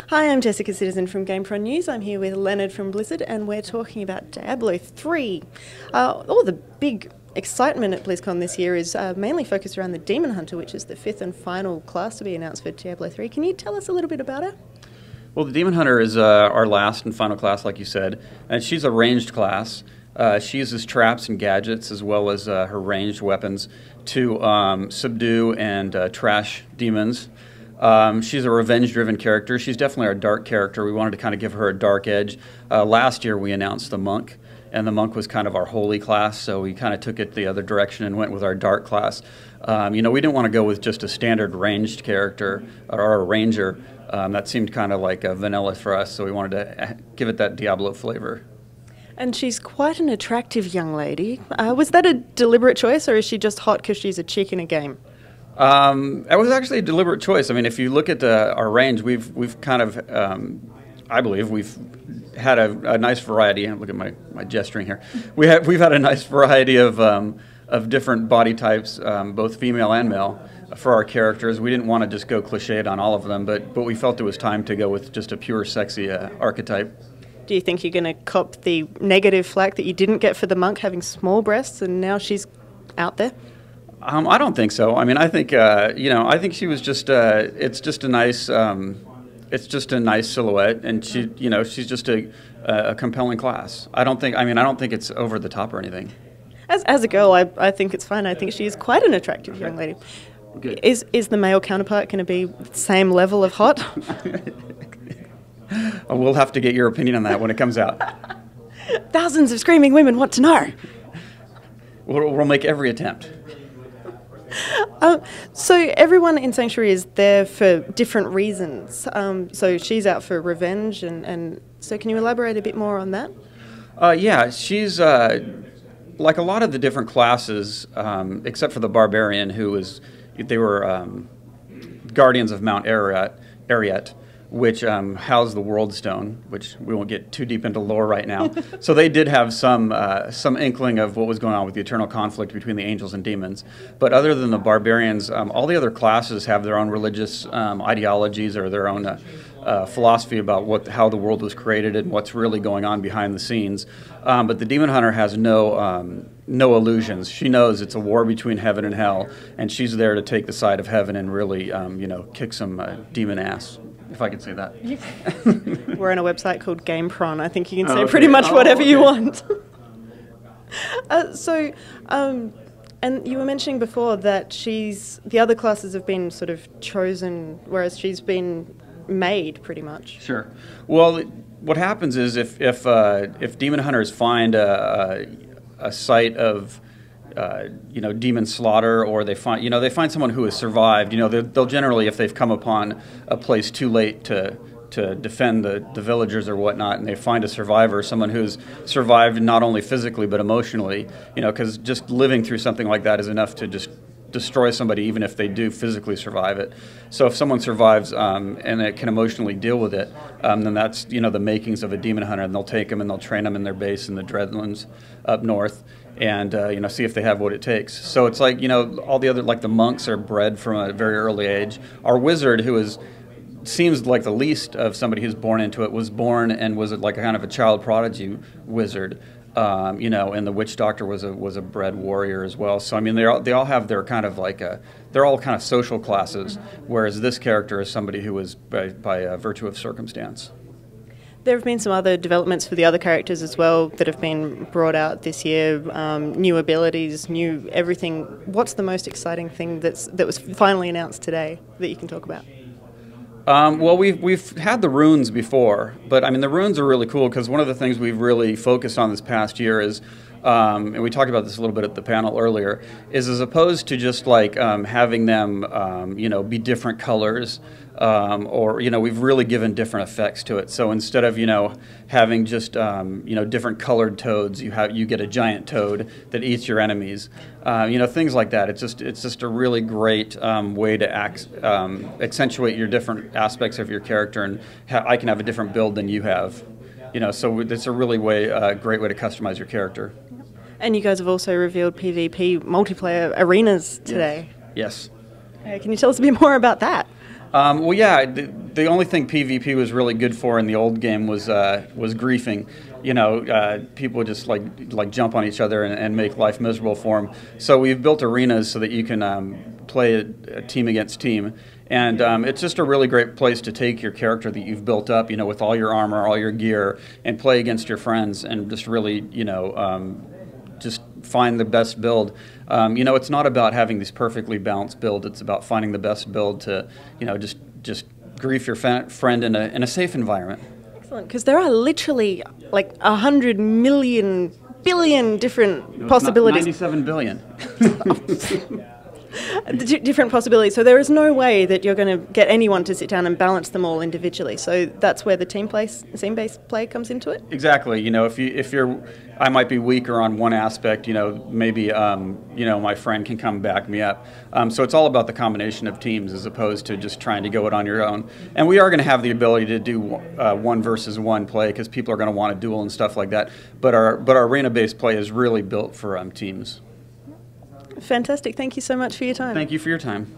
Hi, I'm Jessica Citizen from GamePron News. I'm here with Leonard from Blizzard, and we're talking about Diablo III. All the big excitement at Blizzcon this year is mainly focused around the Demon Hunter, which is the fifth and final class to be announced for Diablo III. Can you tell us a little bit about it? Well, the Demon Hunter is our last and final class, like you said, and she's a ranged class. She uses traps and gadgets as well as her ranged weapons to subdue and trash demons. She's a revenge-driven character. She's definitely our dark character. We wanted to kind of give her a dark edge. Last year we announced the Monk, and the Monk was kind of our holy class, so we kind of took it the other direction and went with our dark class. We didn't want to go with just a standard ranged character or a ranger. That seemed kind of like vanilla for us, so we wanted to give it that Diablo flavor. And she's quite an attractive young lady. Was that a deliberate choice, or is she just hot because she's a chick in a game? It was actually a deliberate choice. I mean, if you look at our range, we've kind of, I believe, we've had a nice variety. Look at my gesturing here. We've had a nice variety of different body types, both female and male, for our characters. We didn't want to just go cliched on all of them, but we felt it was time to go with just a pure sexy archetype. Do you think you're going to cop the negative flack that you didn't get for the Monk having small breasts, and now she's out there? I don't think so. I mean, I think I think she was just. It's just a nice. It's just a nice silhouette, and she's just a compelling class. I don't think it's over the top or anything. As a girl, I think it's fine. I think she's quite an attractive young lady. Good. Is the male counterpart going to be the same level of hot? We'll have to get your opinion on that when it comes out. Thousands of screaming women want to know. We'll make every attempt. So everyone in Sanctuary is there for different reasons. So she's out for revenge, and so can you elaborate a bit more on that? Yeah, she's like a lot of the different classes, except for the Barbarian, they were guardians of Mount Ariat, which housed the World Stone, which we won't get too deep into lore right now. So they did have some inkling of what was going on with the eternal conflict between the angels and demons. But other than the Barbarians, all the other classes have their own religious ideologies or their own philosophy about how the world was created and what's really going on behind the scenes. But the Demon Hunter has no illusions. She knows it's a war between heaven and hell, and she's there to take the side of heaven and really, kick some demon ass, if I could say that. We're on a website called GamePron. I think you can say pretty much whatever you want. And you were mentioning before that the other classes have been sort of chosen, whereas she's been made pretty much. Sure. Well, what happens is if demon hunters find a site of demon slaughter, or they find someone who has survived, they'll generally, if they've come upon a place too late to defend the villagers or whatnot, and they find a survivor, someone who's survived not only physically but emotionally, because just living through something like that is enough to just destroy somebody, even if they do physically survive it. So if someone survives and it can emotionally deal with it, then that's the makings of a demon hunter, and they'll take them and they'll train them in their base in the Dreadlands up north, and see if they have what it takes. So it's like all the other, like the monks are bred from a very early age. Our wizard, who seems like the least of somebody who's born into it, was born and was like a kind of a child prodigy wizard. And the witch doctor was a bred warrior as well. So I mean, they all have their kind of like they're all kind of social classes, whereas this character is somebody who was by virtue of circumstance. There have been some other developments for the other characters as well that have been brought out this year. New abilities, new everything. What's the most exciting thing that was finally announced today that you can talk about? Well, we've had the runes before, but I mean the runes are really cool because one of the things we've really focused on this past year is, and we talked about this a little bit at the panel earlier, is as opposed to just like having them, be different colors, or we've really given different effects to it. So instead of having just different colored toads, you get a giant toad that eats your enemies, things like that. It's just a really great way to accentuate your different aspects of your character, and I can have a different build than you have. So it's a really great way to customize your character. And you guys have also revealed PvP multiplayer arenas today. Yes. Can you tell us a bit more about that? Well, yeah, the only thing PvP was really good for in the old game was griefing. You know, people would just like jump on each other and make life miserable for them. So we've built arenas so that you can play a team against team. And it's just a really great place to take your character that you've built up, you know, with all your armor, all your gear, and play against your friends and just really, you know, just find the best build. You know, it's not about having these perfectly balanced builds. It's about finding the best build to, you know, just grief your friend in a safe environment. Excellent, because there are literally like 100 million billion different possibilities. 97 billion. Different possibilities. So there is no way that you're going to get anyone to sit down and balance them all individually. So that's where the team-based play comes into it. Exactly. You know, I might be weaker on one aspect. You know, maybe you know, my friend can come back me up. So it's all about the combination of teams as opposed to just trying to go it on your own. And we are going to have the ability to do 1 versus 1 play because people are going to want to duel and stuff like that. But our arena-based play is really built for teams. Fantastic. Thank you so much for your time. Thank you for your time.